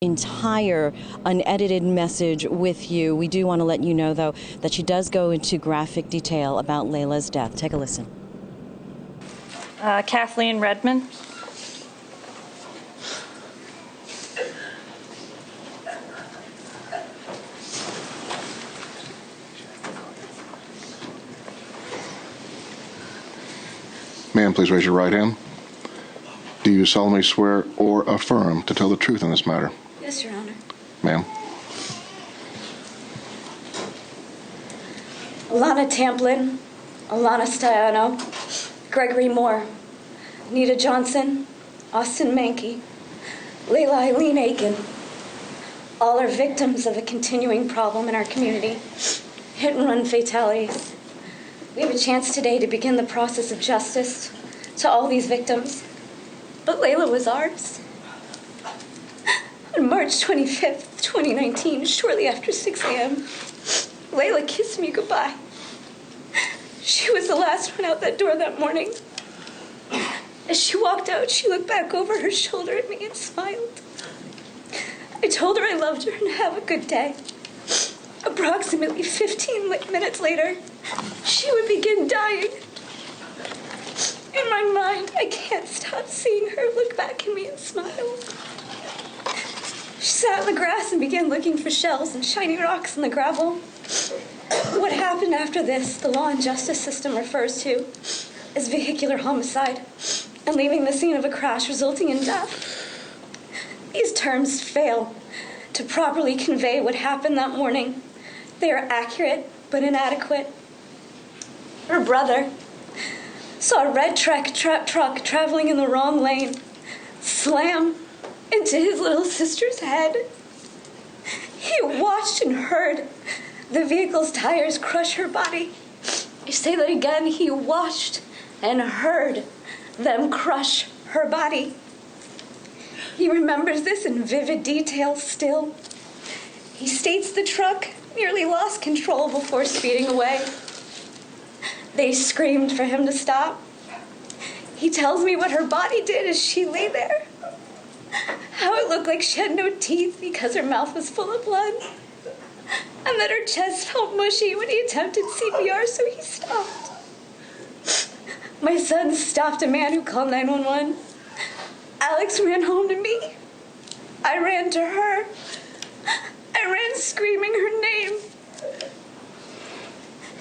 entire unedited message with you. We do want to let you know, though, that she does go into graphic detail about Layla's death. Take a listen. Kathleen Redmond. Ma'am, please raise your right hand. Do you solemnly swear or affirm to tell the truth in this matter? Yes, Your Honor. Ma'am. Alana Tamplin, Alana Stiano, Gregory Moore, Nita Johnson, Austin Mankey, Layla Eileen Aiken. All are victims of a continuing problem in our community, hit-and-run fatalities. We have a chance today to begin the process of justice to all these victims. But Layla was ours. On March 25th, 2019, shortly after 6 a.m., Layla kissed me goodbye. She was the last one out that door that morning. As she walked out, she looked back over her shoulder at me and smiled. I told her I loved her and have a good day. Approximately 15 minutes later, she would begin dying. In my mind, I can't stop seeing her look back at me and smile. She sat in the grass and began looking for shells and shiny rocks in the gravel. What happened after this, the law and justice system refers to as vehicular homicide and leaving the scene of a crash resulting in death. These terms fail to properly convey what happened that morning. They are accurate but inadequate. Her brother saw a red truck traveling in the wrong lane slam into his little sister's head. He watched and heard the vehicle's tires crush her body. I say that again, he watched and heard them crush her body. He remembers this in vivid detail still. He states the truck nearly lost control before speeding away. They screamed for him to stop. He tells me what her body did as she lay there. How it looked like she had no teeth because her mouth was full of blood. And that her chest felt mushy when he attempted CPR, so he stopped. My son stopped a man who called 911. Alex ran home to me. I ran to her. I ran screaming her name.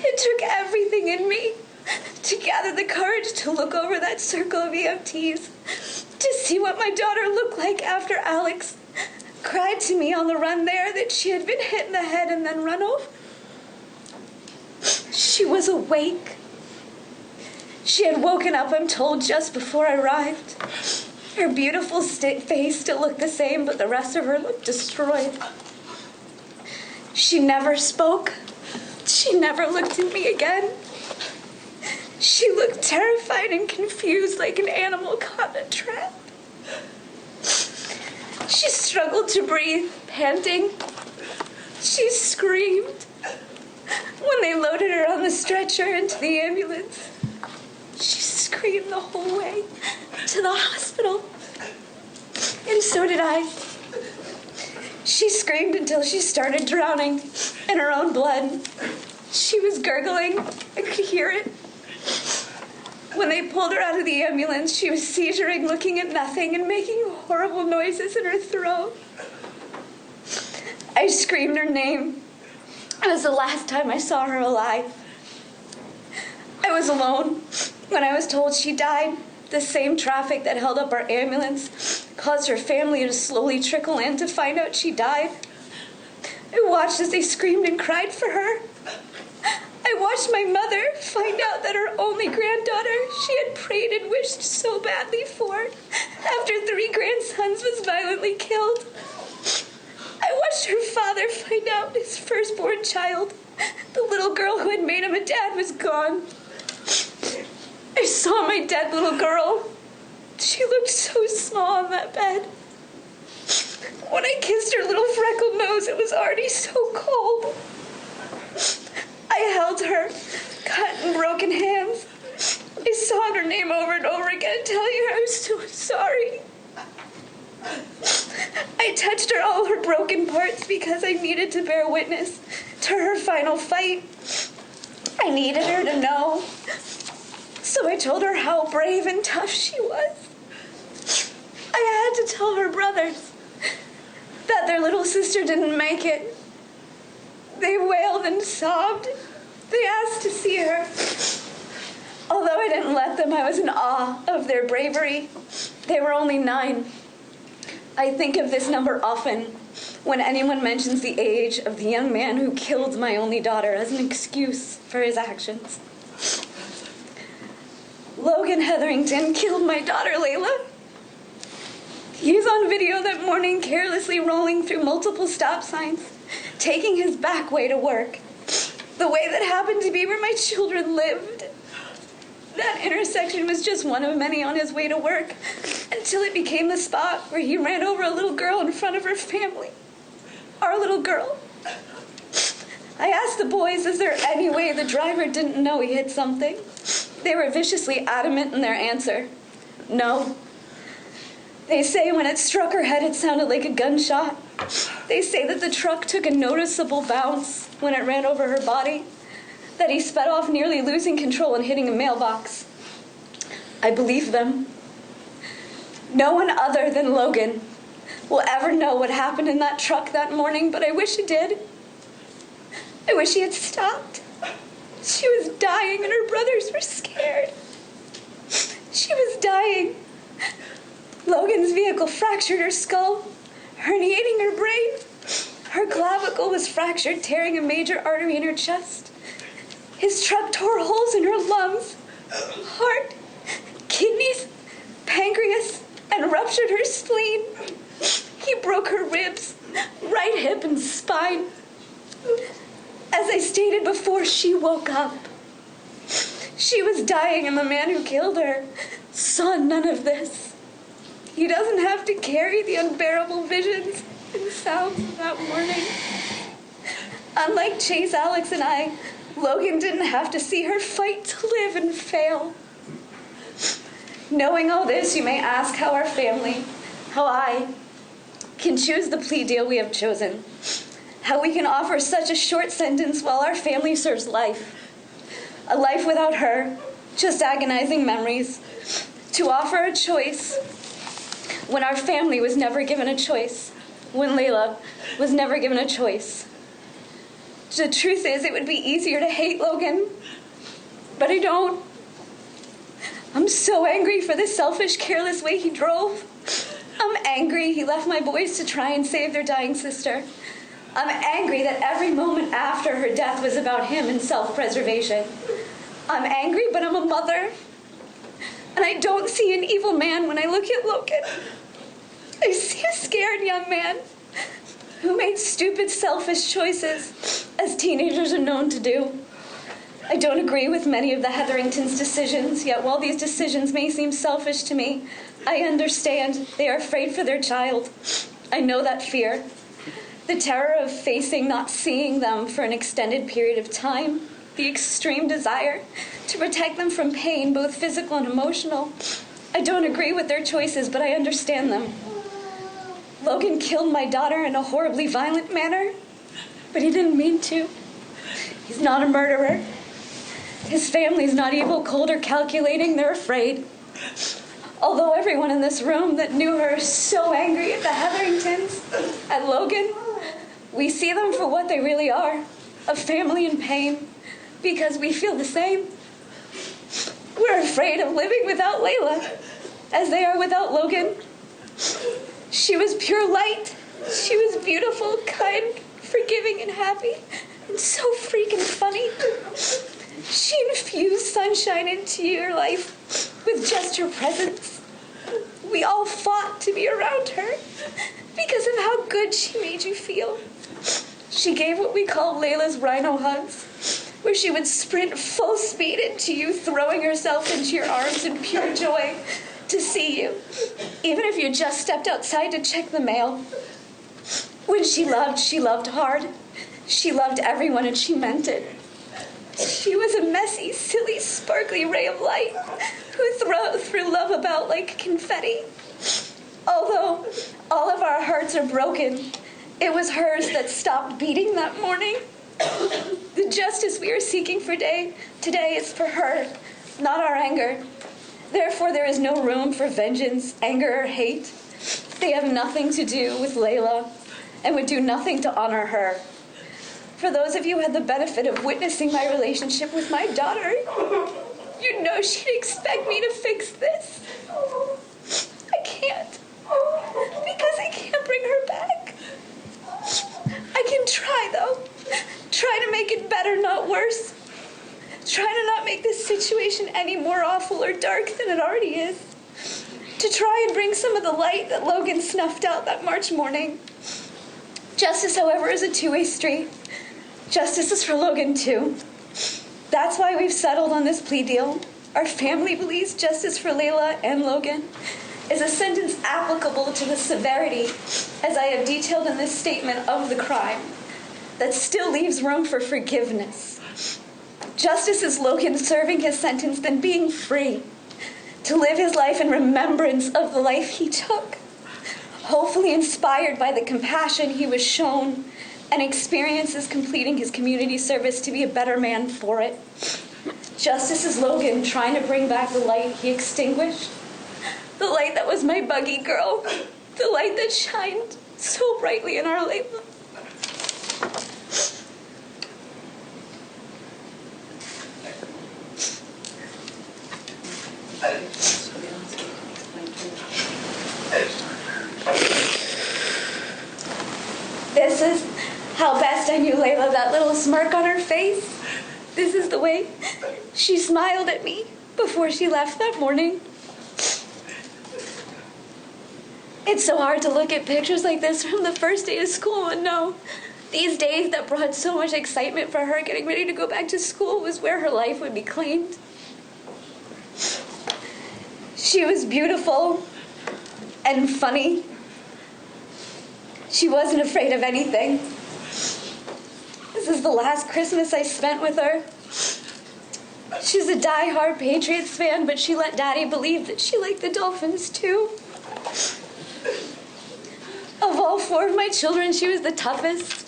It took everything in me to gather the courage to look over that circle of EMTs, to see what my daughter looked like after Alex cried to me on the run there that she had been hit in the head and then run over. She was awake. She had woken up, I'm told, just before I arrived. Her beautiful face still looked the same, but the rest of her looked destroyed. She never spoke. She never looked at me again. She looked terrified and confused, like an animal caught in a trap. She struggled to breathe, panting. She screamed. When they loaded her on the stretcher into the ambulance, she screamed the whole way to the hospital. And so did I. She screamed until she started drowning in her own blood. She was gurgling. I could hear it. When they pulled her out of the ambulance, she was seizuring, looking at nothing, and making horrible noises in her throat. I screamed her name. It was the last time I saw her alive. I was alone when I was told she died. The same traffic that held up our ambulance caused her family to slowly trickle in to find out she died. I watched as they screamed and cried for her. I watched my mother find out that her only granddaughter she had prayed and wished so badly for, after 3 grandsons, was violently killed. I watched her father find out his firstborn child, the little girl who had made him a dad, was gone. I saw my dead little girl. She looked so small on that bed. When I kissed her little freckled nose, it was already so cold. I held her, cut and broken hands. I saw her name over and over again, telling her I was so sorry. I touched all her broken parts because I needed to bear witness to her final fight. I needed her to know. So I told her how brave and tough she was. I had to tell her brothers that their little sister didn't make it. They wailed and sobbed. They asked to see her. Although I didn't let them, I was in awe of their bravery. They were only 9. I think of this number often when anyone mentions the age of the young man who killed my only daughter as an excuse for his actions. Logan Hetherington killed my daughter, Layla. He's on video that morning carelessly rolling through multiple stop signs, taking his back way to work, the way that happened to be where my children lived. That intersection was just one of many on his way to work, until it became the spot where he ran over a little girl in front of her family. Our little girl. I asked the boys, is there any way the driver didn't know he hit something? They were viciously adamant in their answer. No. They say when it struck her head, it sounded like a gunshot. They say that the truck took a noticeable bounce when it ran over her body, that he sped off nearly losing control and hitting a mailbox. I believe them. No one other than Logan will ever know what happened in that truck that morning, but I wish he did. I wish he had stopped. She was dying and her brothers were scared. She was dying. Logan's vehicle fractured her skull, herniating her brain. Her clavicle was fractured, tearing a major artery in her chest. His truck tore holes in her lungs, heart, kidneys, pancreas, and ruptured her spleen. He broke her ribs, right hip, and spine. As I stated before, she woke up. She was dying, and the man who killed her saw none of this. He doesn't have to carry the unbearable visions and sounds of that morning. Unlike Chase, Alex, and I, Logan didn't have to see her fight to live and fail. Knowing all this, you may ask how our family, how I, can choose the plea deal we have chosen. How we can offer such a short sentence while our family serves life. A life without her, just agonizing memories. To offer a choice when our family was never given a choice. When Layla was never given a choice. The truth is, it would be easier to hate Logan, but I don't. I'm so angry for the selfish, careless way he drove. I'm angry he left my boys to try and save their dying sister. I'm angry that every moment after her death was about him and self-preservation. I'm angry, but I'm a mother. And I don't see an evil man when I look at Logan. I see a scared young man who made stupid, selfish choices, as teenagers are known to do. I don't agree with many of the Hetheringtons' decisions, yet while these decisions may seem selfish to me, I understand they are afraid for their child. I know that fear. The terror of facing not seeing them for an extended period of time, the extreme desire to protect them from pain, both physical and emotional. I don't agree with their choices, but I understand them. Logan killed my daughter in a horribly violent manner, but he didn't mean to. He's not a murderer. His family's not evil, cold, or calculating. They're afraid. Although everyone in this room that knew her is so angry at the Hetheringtons, at Logan, we see them for what they really are, a family in pain, because we feel the same. We're afraid of living without Layla, as they are without Logan. She was pure light. She was beautiful, kind, forgiving, and happy, and so freaking funny. She infused sunshine into your life with just her presence. We all fought to be around her because of how good she made you feel. She gave what we call Layla's rhino hugs, where she would sprint full speed into you, throwing herself into your arms in pure joy to see you, even if you just stepped outside to check the mail. When she loved hard. She loved everyone, and she meant it. She was a messy, silly, sparkly ray of light who threw love about like confetti. Although All of our hearts are broken. It was hers that stopped beating that morning. The justice we are seeking for today is for her, not our anger. Therefore, there is no room for vengeance, anger, or hate. They have nothing to do with Layla and would do nothing to honor her. For those of you who had the benefit of witnessing my relationship with my daughter, you know she'd expect me to fix this. I can't, because I can't bring her back. I can try, though. Try to make it better, not worse. Try to not make this situation any more awful or dark than it already is. To try and bring some of the light that Logan snuffed out that March morning. Justice, however, is a two-way street. Justice is for Logan, too. That's why we've settled on this plea deal. Our family believes justice for Layla and Logan is a sentence applicable to the severity, as I have detailed in this statement, of the crime, that still leaves room for forgiveness. Justice is Logan serving his sentence, then being free to live his life in remembrance of the life he took, hopefully inspired by the compassion he was shown and experiences completing his community service to be a better man for it. Justice is Logan trying to bring back the light he extinguished, the light that was my buggy girl, the light that shined so brightly in our Layla. This is how best I knew Layla, that little smirk on her face. This is the way she smiled at me before she left that morning. It's so hard to look at pictures like this from the first day of school and know these days that brought so much excitement for her getting ready to go back to school was where her life would be claimed. She was beautiful and funny. She wasn't afraid of anything. This is the last Christmas I spent with her. She's a die-hard Patriots fan, but she let Daddy believe that she liked the Dolphins too. Of all four of my children, she was the toughest.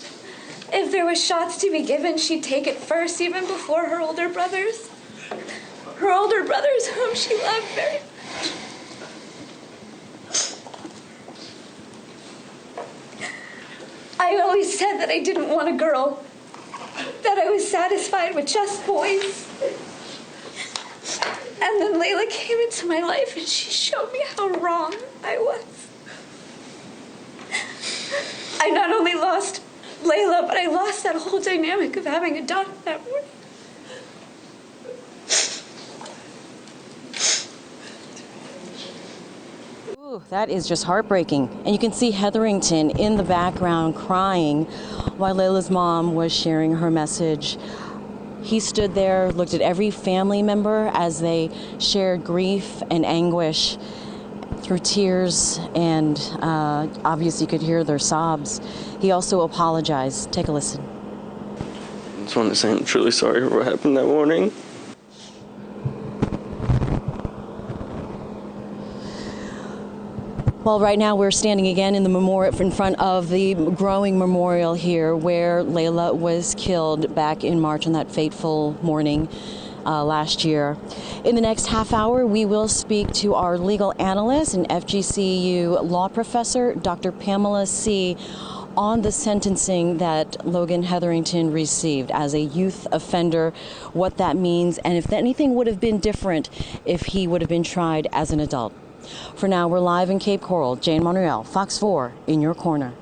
If there were shots to be given, she'd take it first, even before her older brothers. Her older brothers, whom she loved very much. I always said that I didn't want a girl, that I was satisfied with just boys. And then Layla came into my life and she showed me how wrong I was. I not only lost Layla, but I lost that whole dynamic of having a daughter that morning. Ooh, that is just heartbreaking. And you can see Hetherington in the background crying while Layla's mom was sharing her message. He stood there, looked at every family member as they shared grief and anguish through tears, and obviously you could hear their sobs. He also apologized. Take a listen. I just want to say I'm truly sorry for what happened that morning. Well, right now we're standing again in the memorial, in front of the growing memorial here where Layla was killed back in March on that fateful morning last year. In the next half hour, we will speak to our legal analyst and FGCU law professor, Dr. Pamela C., on the sentencing that Logan Hetherington received as a youth offender, what that means, and if anything would have been different if he would have been tried as an adult. For now, we're live in Cape Coral. Jane Monreal, Fox 4, in your corner.